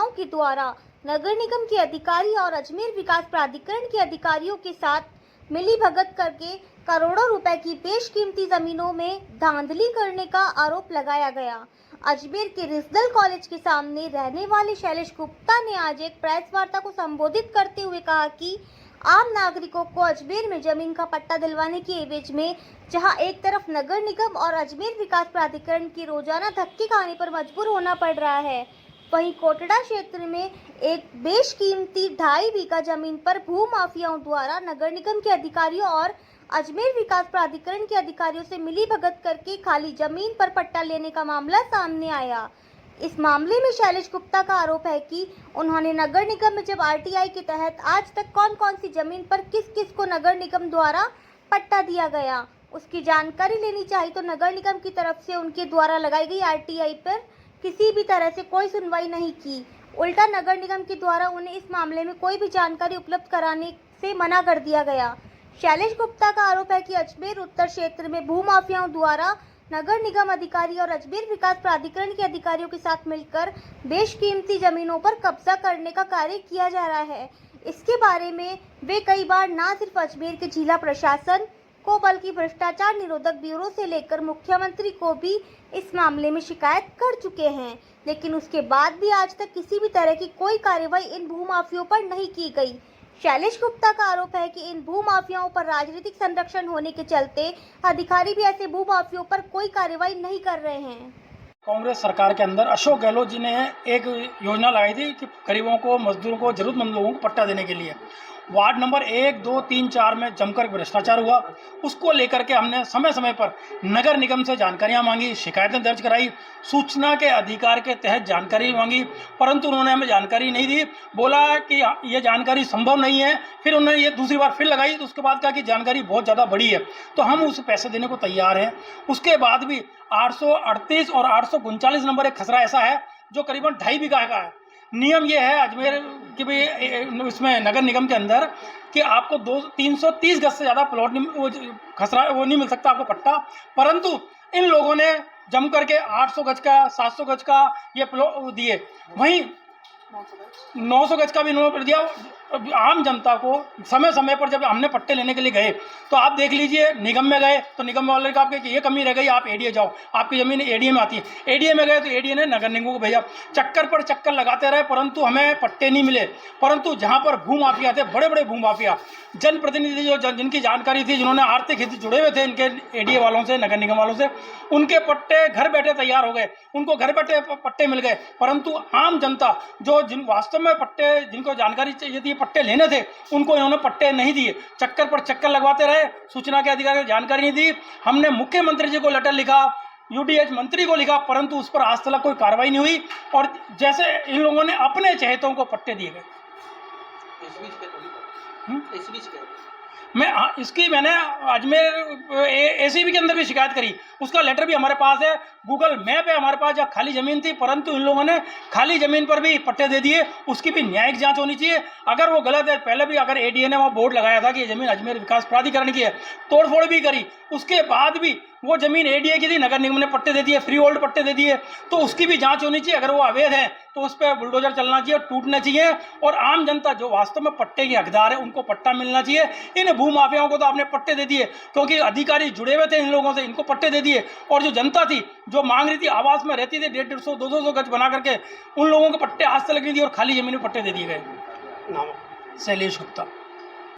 माफियाओं के द्वारा नगर निगम के अधिकारी और अजमेर विकास प्राधिकरण के अधिकारियों के साथ मिलीभगत करके करोड़ों रुपए की बेशकीमती जमीनों में धांधली करने का आरोप लगाया गया। अजमेर के रिजदल कॉलेज के सामने रहने वाले शैलेश गुप्ता ने आज एक प्रेस वार्ता को संबोधित करते हुए कहा कि आम नागरिकों को अजमेर में जमीन का पट्टा दिलवाने की एवज में जहां एक तरफ नगर निगम और अजमेर विकास प्राधिकरण की रोजाना धक्के खाने पर मजबूर होना पड़ रहा है, वहीं कोटड़ा क्षेत्र में एक बेशकीमती 2.5 बीघा जमीन पर भू माफियाओं द्वारा नगर निगम के अधिकारियों और अजमेर विकास प्राधिकरण के अधिकारियों से मिलीभगत करके खाली जमीन पर पट्टा लेने का मामला सामने आया। इस मामले में शैलेश गुप्ता का आरोप है कि उन्होंने नगर निगम में जब आरटीआई के तहत आज तक कौन कौन सी जमीन पर किस किस को नगर निगम द्वारा पट्टा दिया गया, उसकी जानकारी लेनी चाहिए तो नगर निगम की तरफ से उनके द्वारा लगाई गई आरटीआई पर किसी भी तरह से कोई सुनवाई नहीं की। उल्टा नगर निगम के द्वारा उन्हें इस मामले में कोई भी जानकारी उपलब्ध कराने से मना कर दिया गया। शैलेश गुप्ता का आरोप है कि अजमेर उत्तर क्षेत्र में भू माफियाओं द्वारा नगर निगम अधिकारी और अजमेर विकास प्राधिकरण के अधिकारियों के साथ मिलकर बेशकीमती जमीनों पर कब्जा करने का कार्य किया जा रहा है। इसके बारे में वे कई बार न सिर्फ अजमेर के जिला प्रशासन को बल्कि भ्रष्टाचार निरोधक ब्यूरो से लेकर मुख्यमंत्री को भी इस मामले में शिकायत कर चुके हैं, लेकिन उसके बाद भी आज तक किसी भी तरह की कोई कार्रवाई इन भूमाफियों पर नहीं की गई। शैलेश गुप्ता का आरोप है कि इन भूमाफियाओं पर राजनीतिक संरक्षण होने के चलते अधिकारी भी ऐसे भूमाफियों पर कोई कार्रवाई नहीं कर रहे हैं। कांग्रेस सरकार के अंदर अशोक गहलोत जी ने एक योजना लगाई थी कि गरीबों को, मजदूरों को, जरूरतमंद लोगों को पट्टा देने के लिए। वार्ड नंबर 1, 2, 3, 4 में जमकर भ्रष्टाचार हुआ। उसको लेकर के हमने समय समय पर नगर निगम से जानकारियां मांगी, शिकायतें दर्ज कराई, सूचना के अधिकार के तहत जानकारी मांगी, परंतु उन्होंने हमें जानकारी नहीं दी। बोला कि ये जानकारी संभव नहीं है। फिर उन्होंने ये दूसरी बार फिर लगाई, तो उसके बाद कहा कि जानकारी बहुत ज़्यादा बड़ी है, तो हम उस पैसे देने को तैयार हैं। उसके बाद भी 838 और 839 नंबर एक खसरा ऐसा है जो करीबन 2.5 बीघा का है। नियम ये है अजमेर कि भी इसमें नगर निगम के अंदर कि आपको 330 गज से ज़्यादा प्लॉट नहीं मिल सकता आपको पट्टा, परंतु इन लोगों ने जम करके 800 गज का, 700 गज का ये प्लॉट दिए। वहीं 900 गज का भी इन्होंने दिया। आम जनता को समय समय पर जब हमने पट्टे लेने के लिए गए तो आप देख लीजिए, निगम में गए तो निगम वाले का आपके ये कमी रह गई, आप एडीए जाओ, आपकी ज़मीन एडीए में आती है। एडीए में गए तो एडीए ने नगर निगम को भेजा। चक्कर पर चक्कर लगाते रहे, परंतु हमें पट्टे नहीं मिले। परंतु जहाँ पर भू माफिया थे, बड़े बड़े भू माफिया, जनप्रतिनिधि जो जिनकी जानकारी थी, जिन्होंने आर्थिक हित जुड़े हुए थे इनके एडीए वालों से, नगर निगम वालों से, उनके पट्टे घर बैठे तैयार हो गए, उनको घर बैठे पट्टे मिल गए। परंतु आम जनता जो वास्तव में पट्टे, जिनको जानकारी चाहिए थी, पट्टे लेने थे, उनको इन्होंने पट्टे नहीं दिए। चक्कर पर चक्कर लगवाते रहे, सूचना के अधिकारी को जानकारी नहीं दी। हमने मुख्यमंत्री जी को लेटर लिखा, यूडीएच मंत्री को लिखा, परंतु उस पर आज तक कोई कार्रवाई नहीं हुई। और जैसे इन लोगों ने अपने चहेतों को पट्टे दिए गए। मैंने अजमेर एसीबी के अंदर भी शिकायत करी, उसका लेटर भी हमारे पास है। गूगल मैप है हमारे पास, जहाँ खाली ज़मीन थी, परंतु इन लोगों ने खाली ज़मीन पर भी पट्टे दे दिए। उसकी भी न्यायिक जांच होनी चाहिए। अगर वो गलत है, पहले भी अगर एडीए ने वहाँ बोर्ड लगाया था कि ये ज़मीन अजमेर विकास प्राधिकरण की है, तोड़फोड़ भी करी, उसके बाद भी वो ज़मीन एडीए की थी, नगर निगम ने पट्टे दे दिए, फ्री होल्ड पट्टे दे दिए, तो उसकी भी जांच होनी चाहिए। अगर वो अवैध है तो उस पर बुलडोजर चलना चाहिए, टूटना चाहिए, और आम जनता जो वास्तव में पट्टे की हकदार है उनको पट्टा मिलना चाहिए। इन भू माफियाओं को तो आपने पट्टे दे दिए क्योंकि अधिकारी जुड़े हुए थे इन लोगों से, इनको पट्टे दे दिए। और जो जनता थी, जो मांग रही थी, आवास में रहती थी, 150, 200 गज बना करके, उन लोगों को पट्टे आज तक नहीं दिए और खाली जमीन में पट्टे दे दिए गए। शैलेश गुप्ता।